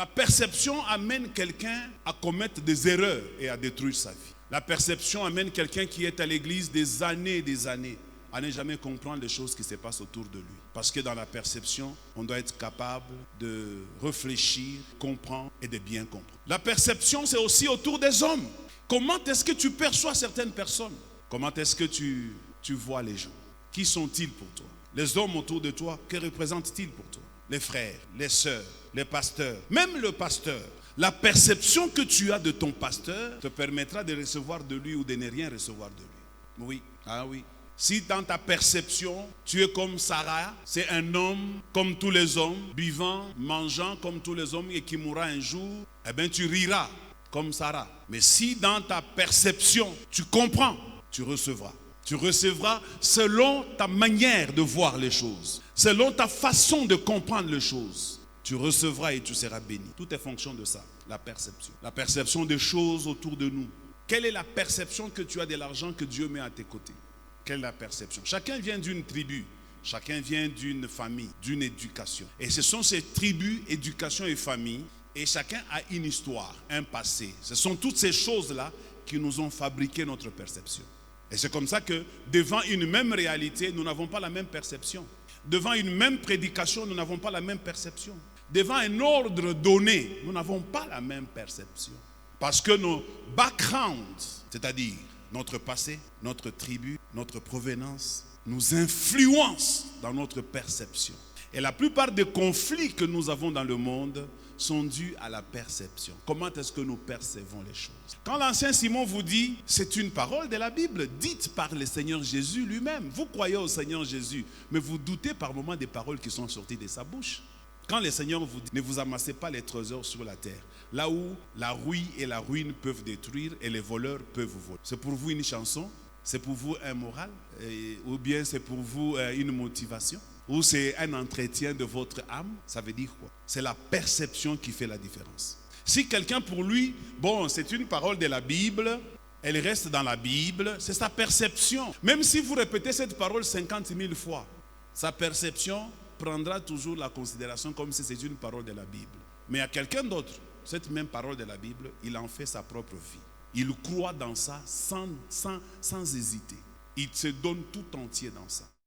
La perception amène quelqu'un à commettre des erreurs et à détruire sa vie. La perception amène quelqu'un qui est à l'église des années et des années à ne jamais comprendre les choses qui se passent autour de lui. Parce que dans la perception, on doit être capable de réfléchir, comprendre et de bien comprendre. La perception, c'est aussi autour des hommes. Comment est-ce que tu perçois certaines personnes? Comment est-ce que tu vois les gens? Qui sont-ils pour toi? Les hommes autour de toi, que représentent-ils pour toi? Les frères, les sœurs, les pasteurs, même le pasteur. La perception que tu as de ton pasteur te permettra de recevoir de lui ou de ne rien recevoir de lui. Oui, ah oui. Si dans ta perception, tu es comme Sarah, c'est un homme comme tous les hommes, vivant, mangeant comme tous les hommes et qui mourra un jour, eh bien tu riras comme Sarah. Mais si dans ta perception, tu comprends, tu recevras. Tu recevras selon ta manière de voir les choses, selon ta façon de comprendre les choses. Tu recevras et tu seras béni. Tout est fonction de ça, la perception. La perception des choses autour de nous. Quelle est la perception que tu as de l'argent que Dieu met à tes côtés? Quelle est la perception? Chacun vient d'une tribu, chacun vient d'une famille, d'une éducation. Et ce sont ces tribus, éducation et famille, et chacun a une histoire, un passé. Ce sont toutes ces choses-là qui nous ont fabriqué notre perception. Et c'est comme ça que devant une même réalité, nous n'avons pas la même perception. Devant une même prédication, nous n'avons pas la même perception. Devant un ordre donné, nous n'avons pas la même perception. Parce que nos backgrounds, c'est-à-dire notre passé, notre tribu, notre provenance, nous influencent dans notre perception. Et la plupart des conflits que nous avons dans le monde sont dus à la perception. Comment est-ce que nous percevons les choses? Quand l'ancien Simon vous dit, c'est une parole de la Bible, dite par le Seigneur Jésus lui-même. Vous croyez au Seigneur Jésus, mais vous doutez par moments des paroles qui sont sorties de sa bouche. Quand le Seigneur vous dit, ne vous amassez pas les trésors sur la terre, là où la rouille et la ruine peuvent détruire et les voleurs peuvent vous voler. C'est pour vous une chanson? C'est pour vous un moral? Ou bien c'est pour vous une motivation? Ou c'est un entretien de votre âme? Ça veut dire quoi? C'est la perception qui fait la différence. Si quelqu'un pour lui, bon, c'est une parole de la Bible, elle reste dans la Bible, c'est sa perception. Même si vous répétez cette parole 50 000 fois, sa perception prendra toujours la considération comme si c'est une parole de la Bible. Mais à quelqu'un d'autre, cette même parole de la Bible, il en fait sa propre vie. Il croit dans ça sans hésiter. Il se donne tout entier dans ça.